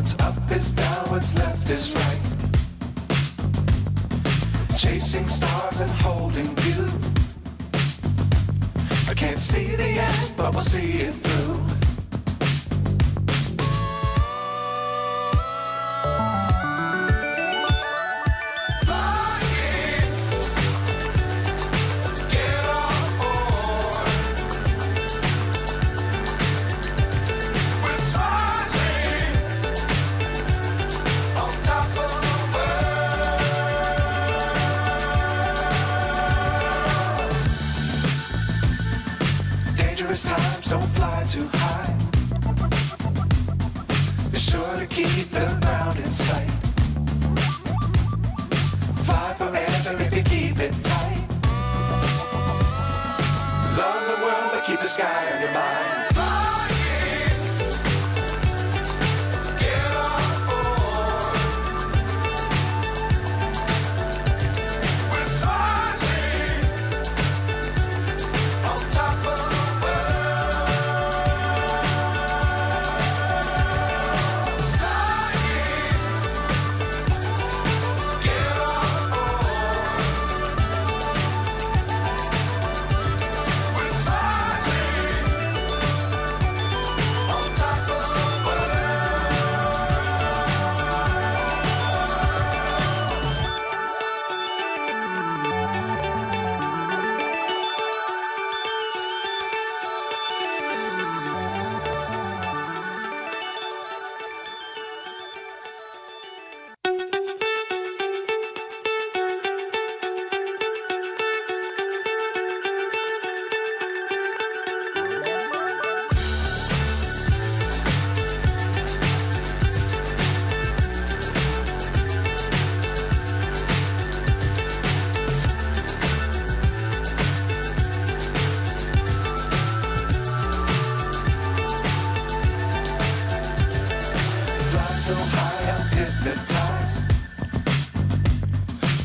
What's up is down, what's left is right. Chasing stars and holding you. I can't see the end, but we'll see it through. Times don't fly too high. Be sure to keep the ground in sight. Fly forever if you keep it tight. Love the world but keep the sky on your mind. So high I'm hypnotized.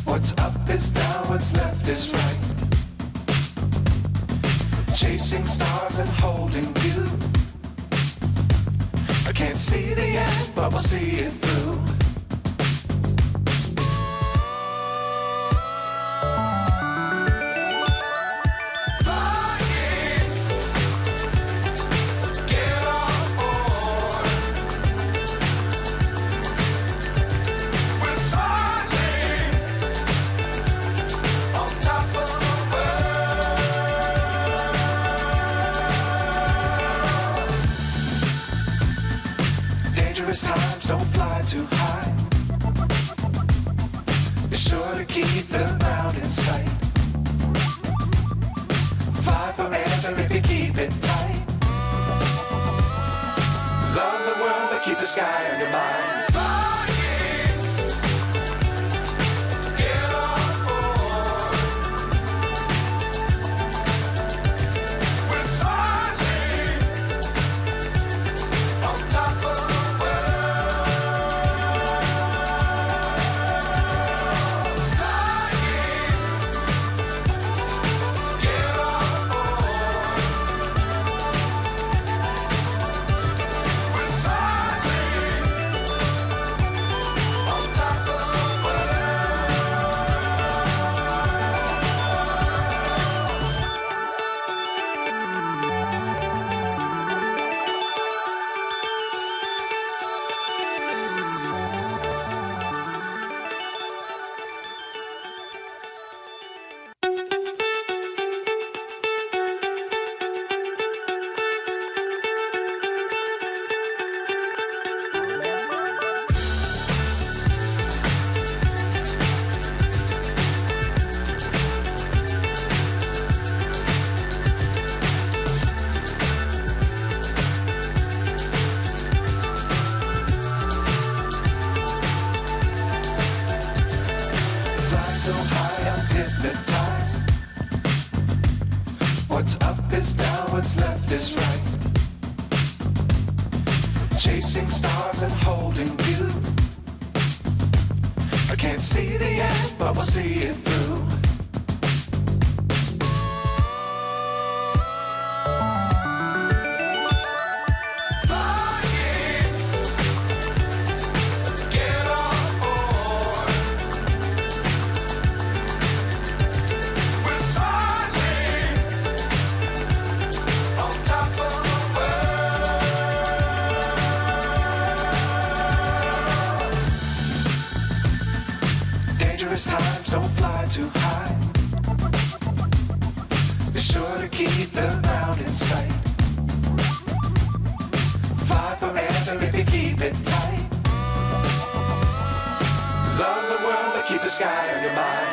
What's up is down, what's left is right. Chasing stars and holding you. I can't see the end, but we'll see it through. Times don't fly too high. Be sure to keep the ground in sight. Fly forever if you keep it tight. Love the world but keep the sky on your mind. So high I'm hypnotized. What's up is down, what's left is right. Chasing stars and holding you. I can't see the end, but we'll see it through. Flying. don't fly too high. Be sure to keep the ground in sight. Fly forever if you keep it tight. Love the world, but keep the sky on your mind.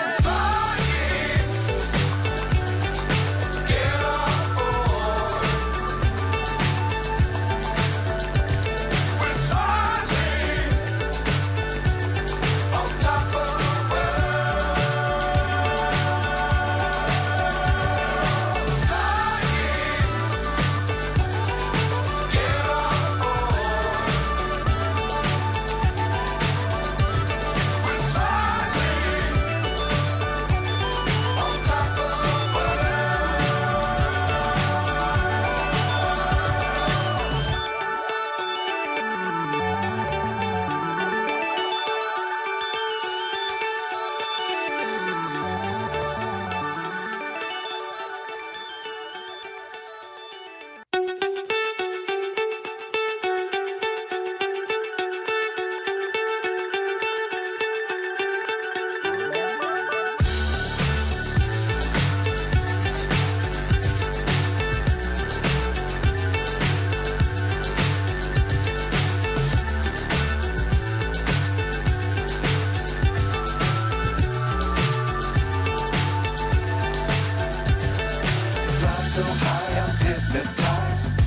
So high I'm hypnotized.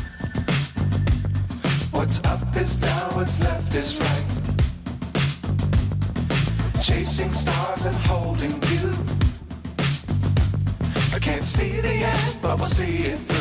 What's up is down, what's left is right. Chasing stars and holding you. I can't see the end, but we'll see it through.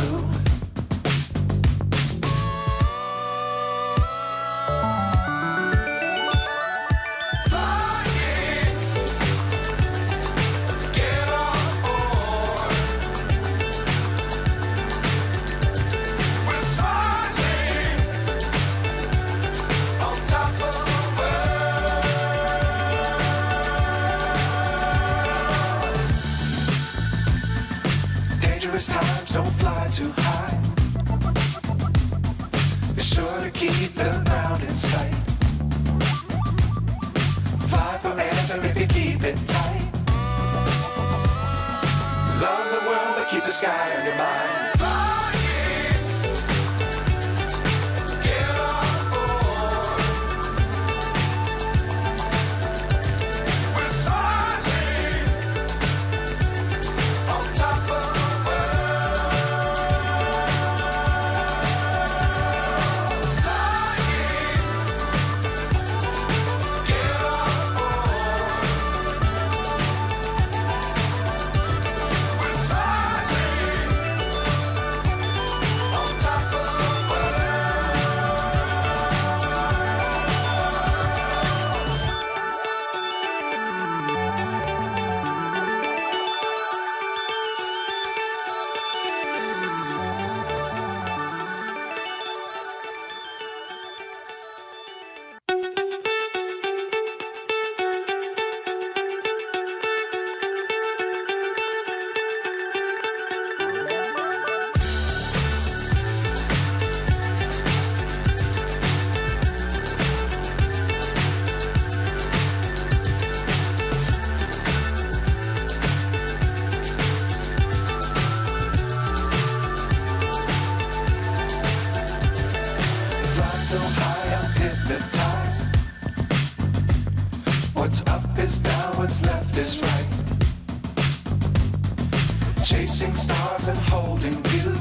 Dangerous times, don't fly too high. Be sure to keep the ground in sight. Fly forever if you keep it tight. Love the world, but keep the sky on your mind. So high I'm hypnotized. What's up is down, what's left is right. Chasing stars and holding you.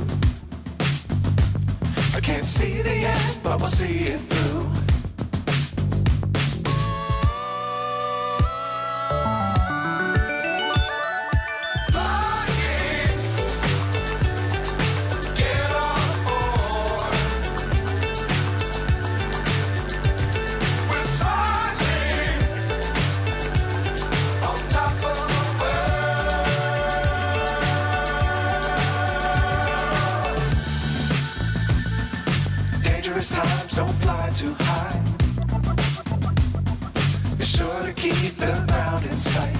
I can't see the end, but we'll see it through. Dangerous times, don't fly too high. Be sure to keep the ground in sight.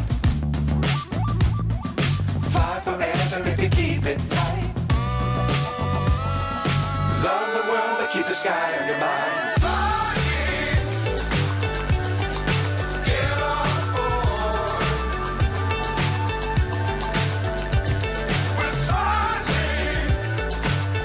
Fly forever if you keep it tight. Love the world, but keep the sky on your mind.